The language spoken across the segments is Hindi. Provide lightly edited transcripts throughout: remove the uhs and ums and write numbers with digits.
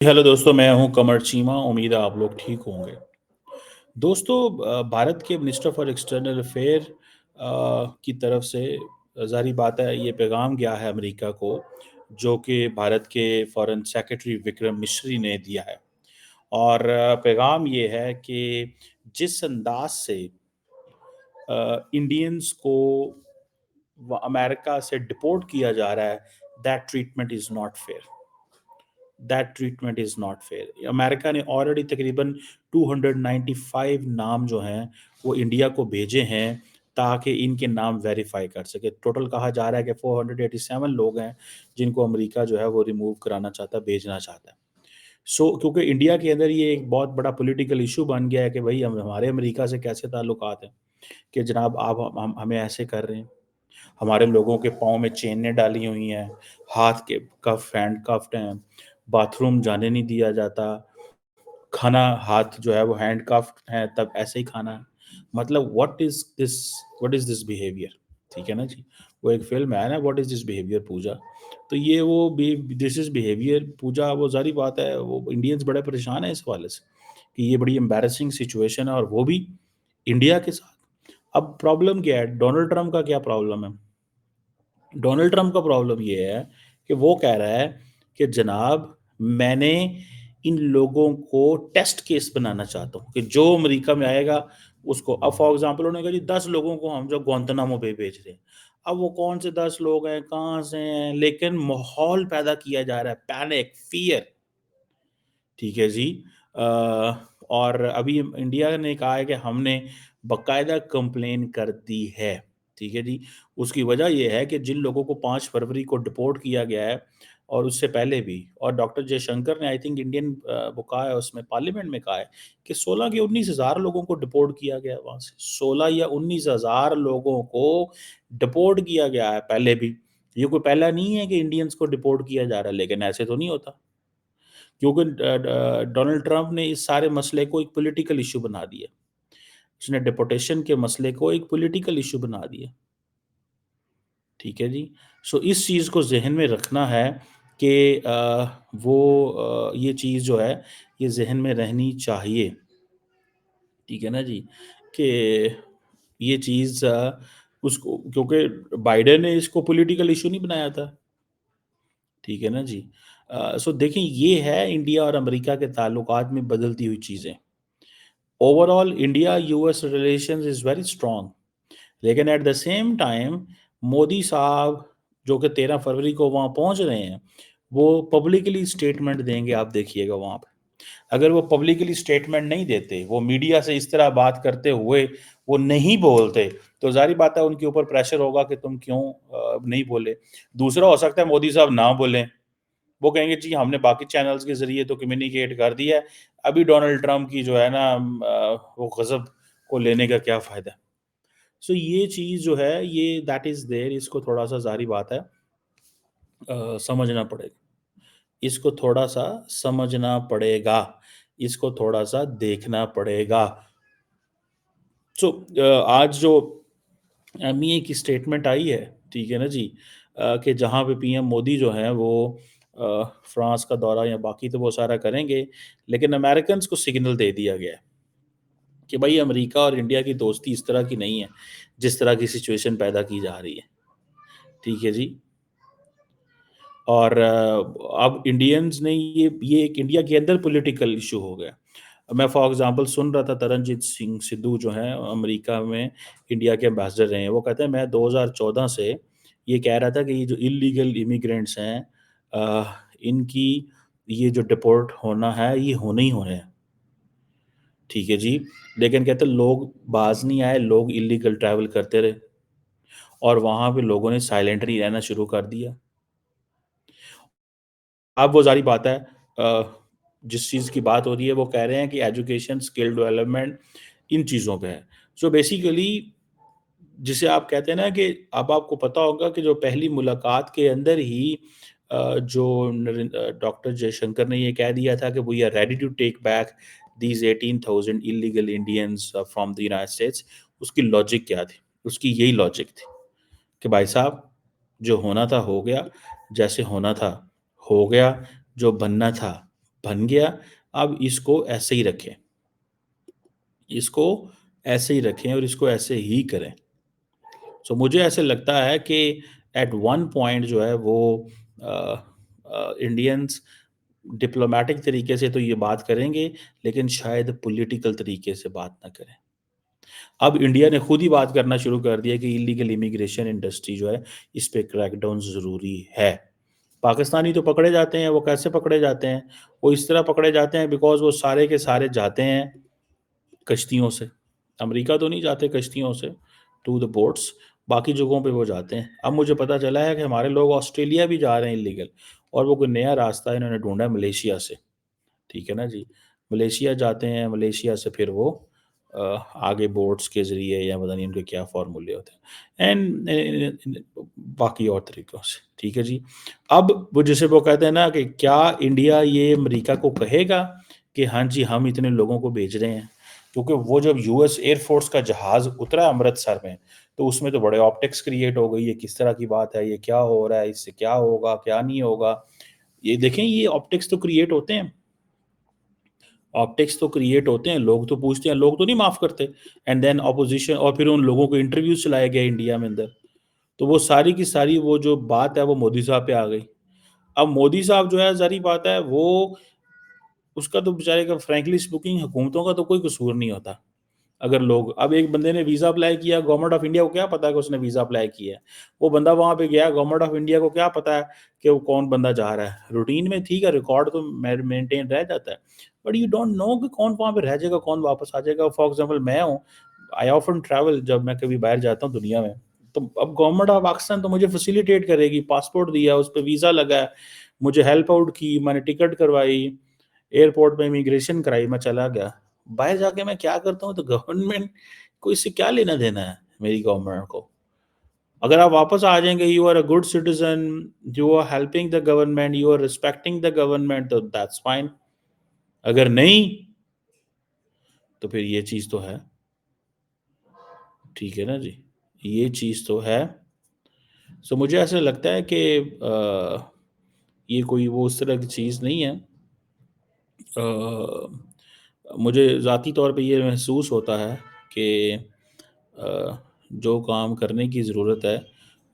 हेलो दोस्तों, मैं हूं कमर चीमा। उम्मीद है आप लोग ठीक होंगे। दोस्तों, भारत के मिनिस्टर फॉर एक्सटर्नल अफेयर की तरफ से ज़ाहिर बात है ये पैगाम गया है अमेरिका को, जो कि भारत के फॉरेन सेक्रेटरी विक्रम मिश्री ने दिया है। और पैगाम ये है कि जिस अंदाज से इंडियंस को अमेरिका से डिपोर्ट किया जा रहा है, that treatment is not fair. That treatment is not fair. America ने ऑलरेडी तकरीबन 295 नाम जो हैं वो इंडिया को भेजे हैं ताकि इनके नाम वेरीफाई कर सके। टोटल कहा जा रहा है कि 487 लोग हैं जिनको अमेरिका जो है वो रिमूव कराना चाहता है, भेजना चाहता है। क्योंकि इंडिया के अंदर ये एक बहुत बड़ा पॉलिटिकल इशू बन गया है कि भाई हमारे अमेरिका से कैसे ताल्लुकात हैं कि जनाब आप हमें ऐसे कर रहे हैं। हमारे लोगों के पाँव में चेनें डाली हुई हैं, हाथ के कफ हैंडकफ्ड हैं, बाथरूम जाने नहीं दिया जाता, खाना हाथ जो है वो हैंडकफ्ड है तब ऐसे ही खाना है। मतलब व्हाट इज़ दिस बिहेवियर? ठीक है ना जी? वो एक फ़िल्म है ना, व्हाट इज़ दिस बिहेवियर पूजा। तो ये वो बि दिस इज़ बिहेवियर पूजा, वो ज़ाहिर बात है वो इंडियंस बड़े परेशान हैं इस हवाले से कि ये बड़ी एम्बैरेसिंग सिचुएशन है और वो भी इंडिया के साथ। अब प्रॉब्लम क्या है? डोनाल्ड ट्रम्प का क्या प्रॉब्लम है? डोनाल्ड ट्रम्प का प्रॉब्लम ये है कि वो कह रहा है कि जनाब मैंने इन लोगों को टेस्ट केस बनाना चाहता हूँ कि जो अमेरिका में आएगा उसको, अब फॉर एग्जांपल उन्होंने कहा जी 10 लोगों को हम जो ग्वांतानामो बे भेज रहे हैं। अब वो कौन से 10 लोग हैं, कहाँ से हैं, लेकिन माहौल पैदा किया जा रहा है, पैनिक, फियर। ठीक है जी। अ, और अभी इंडिया ने कहा है कि हमने बाकायदा कंप्लेन कर दी है। ठीक है जी। उसकी वजह ये है कि जिन लोगों को 5 फरवरी को डिपोर्ट किया गया है और उससे पहले भी, और डॉक्टर जयशंकर ने आई थिंक इंडियन वो कहा है उसमें पार्लियामेंट में कहा है कि 16 के 19,000 लोगों को डिपोर्ट किया गया है वहाँ से। 16 या 19,000 लोगों को डिपोर्ट किया गया है पहले भी। ये कोई पहला नहीं है कि इंडियंस को डिपोर्ट किया जा रहा है, लेकिन ऐसे तो नहीं होता। क्योंकि डोनाल्ड ट्रंप ने इस सारे मसले को एक पॉलिटिकल इशू बना दिया। उसने डिपोर्टेशन के मसले को एक पॉलिटिकल इशू बना दिया। ठीक है जी। इस चीज़ को ज़हन में रखना है कि ये चीज़ जो है ये ज़हन में रहनी चाहिए। ठीक है ना जी? कि ये चीज़ उसको, क्योंकि बाइडेन ने इसको पॉलिटिकल इशू नहीं बनाया था। ठीक है ना जी? देखिए ये है इंडिया और अमेरिका के ताल्लुकात में बदलती हुई चीज़ें। Overall India US relations is very strong, लेकिन at the same time Modi साहब जो कि 13 फरवरी को वहाँ पहुँच रहे हैं, वो पब्लिकली स्टेटमेंट देंगे, आप देखिएगा वहाँ पे। अगर वो पब्लिकली स्टेटमेंट नहीं देते, वो मीडिया से इस तरह बात करते हुए वो नहीं बोलते, तो ज़ाहिर बात है उनके ऊपर प्रेशर होगा कि तुम क्यों नहीं बोले। दूसरा हो सकता है मोदी साहब ना बोलें, वो कहेंगे जी हमने बाकी चैनल्स के ज़रिए तो कम्युनिकेट कर दिया है, अभी डोनाल्ड ट्रम्प की जो है ना वो गज़ब को लेने का क्या फ़ायदा? ये चीज़ जो है ये दैट इज़ देयर, इसको थोड़ा-सा ज़ाहिर बात है समझना पड़ेगा। इसको थोड़ा-सा समझना पड़ेगा, इसको थोड़ा-सा देखना पड़ेगा। आज जो एमईए की स्टेटमेंट आई है, ठीक है ना जी? कि जहाँ पे पीएम मोदी जो हैं वो फ्रांस का दौरा या बाकी तो वो सारा करेंगे, लेकिन अमेरिकन्स को सिग्नल दे दिया गया है कि भाई अमेरिका और इंडिया की दोस्ती इस तरह की नहीं है, जिस तरह की सिचुएशन पैदा की जा रही है। ठीक है जी? और अब इंडियंस ने ये एक इंडिया के अंदर पॉलिटिकल इशू हो गया। मैं फॉर एग्ज़ाम्पल सुन रहा था, तरनजीत सिंह सिद्धू जो हैं अमेरिका में इंडिया के एम्बेसडर रहे हैं, वो कहते हैं मैं 2014 से ये कह रहा था कि ये जो इल्लीगल इमिग्रेंट्स हैं इनकी ये जो डिपोर्ट होना है, ये होने ही होने हैं। ठीक है जी। लेकिन कहते हैं लोग बाज़ नहीं आए, लोग इल्लीगल ट्रैवल करते रहे और वहाँ पे लोगों ने साइलेंटली रहना शुरू कर दिया। अब वो ज़ाहिर बात है जिस चीज़ की बात हो रही है वो कह रहे हैं कि एजुकेशन, स्किल डेवलपमेंट इन चीज़ों पे है। बेसिकली जिसे आप कहते हैं ना कि अब आपको पता होगा कि जो पहली मुलाकात के अंदर ही डॉक्टर जयशंकर ने ये कह दिया था कि we are ready to take back these 18,000 illegal Indians from the United States. उसकी लॉजिक क्या थी? उसकी यही लॉजिक थी कि भाई साहब जो होना था हो गया, जैसे होना था हो गया, जो बनना था बन गया, अब इसको ऐसे ही रखें, इसको ऐसे ही रखें और इसको ऐसे ही करें। सो मुझे ऐसे लगता है कि एट वन पॉइंट जो है वो इंडियंस डिप्लोमेटिक तरीके से तो ये बात करेंगे, लेकिन शायद पॉलिटिकल तरीके से बात ना करें। अब इंडिया ने खुद ही बात करना शुरू कर दिया कि इलीगल इमिग्रेशन इंडस्ट्री जो है, इस पे क्रैकडाउन ज़रूरी है। पाकिस्तानी तो पकड़े जाते हैं, वो कैसे पकड़े जाते हैं? वो इस तरह पकड़े जाते हैं बिकॉज़ वो सारे के सारे जाते हैं कश्तियों से। अमेरिका तो नहीं जाते कश्तियों से टू द बोट्स, बाकी जगहों पे वो जाते हैं। अब मुझे पता चला है कि हमारे लोग ऑस्ट्रेलिया भी जा रहे हैं इल्लीगल, और वो कोई नया रास्ता इन्होंने ढूँढा है मलेशिया से। ठीक है ना जी? मलेशिया जाते हैं, मलेशिया से फिर वो अ, आगे बोट्स के ज़रिए या पता नहीं उनके क्या फ़ॉर्मूले होते हैं एंड बाकी और तरीक़ों से, ठीक है जी। अब वो जैसे वो कहते हैं ना कि क्या इंडिया ये अमेरिका को कहेगा कि हाँ जी, हम इतने लोगों को भेज रहे हैं? क्योंकि वो जब यूएस एयर फ़ोर्स का जहाज़ उतरा अमृतसर में, तो उसमें तो बड़े ऑप्टिक्स क्रिएट हो गई, ये किस तरह की बात है, ये क्या हो रहा है, इससे क्या होगा, क्या नहीं होगा? ये देखें, ये ऑप्टिक्स तो क्रिएट होते हैं। ऑप्टिक्स तो क्रिएट होते हैं, लोग तो पूछते हैं, लोग तो नहीं माफ़ करते। एंड देन ऑपोज़िशन, और फिर उन लोगों को इंटरव्यूज़ चलाए गए इंडिया में अंदर। तो वो सारी की सारी वो जो बात है वो मोदी साहब पे आ गई। अब मोदी साहब जो है, ज़ाहिर-सी बात है, वो उसका तो बेचारे का फ्रैंकली स्पीकिंग हुकूमतों का तो कोई कसूर नहीं होता। अगर लोग, अब एक बंदे ने वीज़ा अप्लाई किया, गवर्नमेंट ऑफ इंडिया को क्या पता है कि उसने वीज़ा अप्लाई किया है? वो बंदा वहाँ पे गया, गवर्नमेंट ऑफ इंडिया को क्या पता है कि वो कौन बंदा जा रहा है? रूटीन में ठीक है, रिकॉर्ड तो मेंटेन रह जाता है, बट यू डोंट नो कि कौन वहाँ पे रह जाएगा, कौन वापस आ जाएगा। फॉर एग्ज़ाम्पल मैं हूँ, आई ऑफ़न ट्रैवल, जब मैं कभी बाहर जाता हूँ दुनिया में, तो अब गवर्नमेंट ऑफ पाकिस्तान तो मुझे फैसिलिटेट करेगी, पासपोर्ट दिया, उस पे वीज़ा लगा है, मुझे हेल्प आउट की, मैंने टिकट करवाई, एयरपोर्ट पे इमिग्रेशन कराई, मैं चला गया। बाहर जाके मैं क्या करता हूँ, तो गवर्नमेंट को इससे क्या लेना-देना है, मेरी गवर्नमेंट को? अगर आप वापस आ जाएँगे, you are a good citizen, you are helping the government, you are respecting the government, तो दैट्स फाइन। अगर नहीं, तो फिर ये चीज़ तो है, ठीक है ना जी? ये चीज़ तो है। सो मुझे ऐसा लगता है कि ये कोई वो उस तरह की चीज़ नहीं है। मुझे ज़ाती तौर पे ये महसूस होता है कि जो काम करने की ज़रूरत है,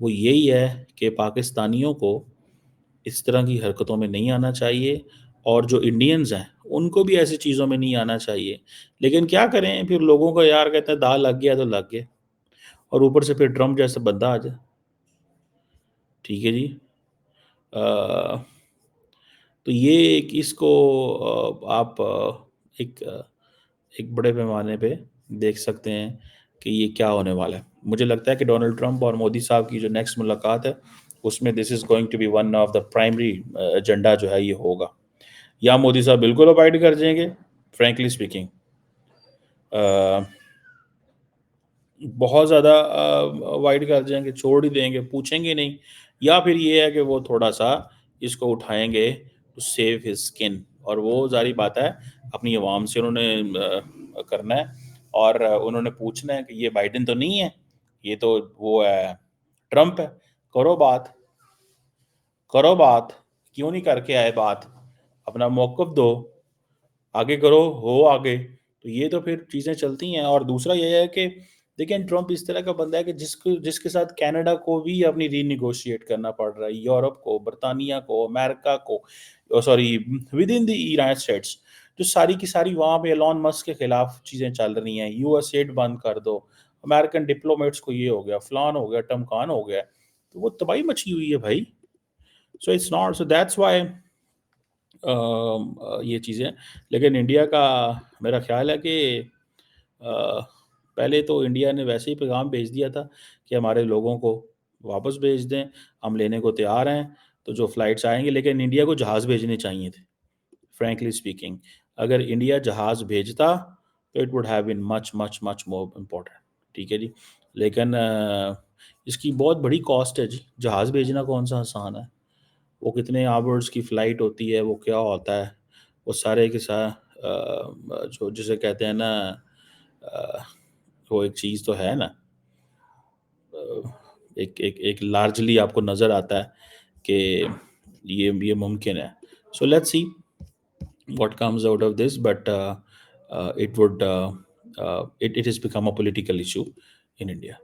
वो यही है कि पाकिस्तानियों को इस तरह की हरकतों में नहीं आना चाहिए, और जो इंडियंस हैं, उनको भी ऐसी चीज़ों में नहीं आना चाहिए। लेकिन क्या करें, फिर लोगों का यार कहते हैं दाल लग गया तो लग गया, और ऊपर से फिर ट्रम्प जैसा बंदा आ जाए, ठीक है जी। अ, तो ये एक इसको आप एक बड़े पैमाने पे देख सकते हैं कि ये क्या होने वाला है। मुझे लगता है कि डोनाल्ड ट्रंप और मोदी साहब की जो नेक्स्ट मुलाकात है, उसमें this is going to be one of the primary agenda जो है ये होगा। या मोदी साहब बिल्कुल अवॉइड कर जाएँगे, फ्रैंकली स्पीकिंग अ, बहुत ज़्यादा अवॉइड कर जाएँगे, छोड़ ही देंगे, पूछेंगे नहीं, या फिर ये है कि वो थोड़ा-सा इसको उठाएँगे टू सेव हिज़ स्किन, और वो ज़ाहिर बात है अपनी आवाम से उन्होंने करना है, और उन्होंने पूछना है कि ये बाइडेन तो नहीं है, ये तो वो है, ट्रम्प है, करो बात, करो बात, क्यों नहीं करके आए बात? अपना मौक़िफ़ दो। आगे करो, हो आगे। तो ये तो फिर चीज़ें चलती हैं, और दूसरा ये है कि देखिए, ट्रम्प इस तरह का बंदा है कि जिसके साथ कनाडा को भी अपनी रीनेगोशिएट करना पड़ रहा है, यूरोप को, ब्रिटानिया को, अमेरिका को, sorry, within the United states, जो सारी की सारी वहाँ पे एलन मस्क के खिलाफ चीज़ें चल रही हैं, यूएस एड बंद कर दो, अमेरिकन डिप्लोमेट्स को ये हो गया, फलान हो गया, ढमकान हो गया, तो वो तबाही मची हुई है भाई। So it's not, so that's why ये चीज़ें, लेकिन इंडिया का मेरा ख़्याल है कि अ, पहले तो इंडिया ने वैसे ही पैगाम भेज दिया था कि हमारे लोगों को वापस भेज दें, हम लेने को तैयार हैं, तो जो फ़्लाइट्स आएँगी, लेकिन इंडिया को जहाज़ भेजने चाहिए थे, फ्रैंकली स्पीकिंग। अगर इंडिया जहाज़ भेजता, तो it would have been much, much, much more important, ठीक है जी। लेकिन इसकी बहुत बड़ी कॉस्ट है जी, जहाज़ भेजना कौन-सा आसान है। वो कितने आवर्स की फ़्लाइट होती है, वो क्या होता है, वो सारे के जो जिसे कहते हैं ना, अ, वो एक चीज़ तो है ना, एक एक एक लार्जली आपको नज़र आता है कि ये मुमकिन है। So let's see, what comes out of this, but it has become a political issue in India.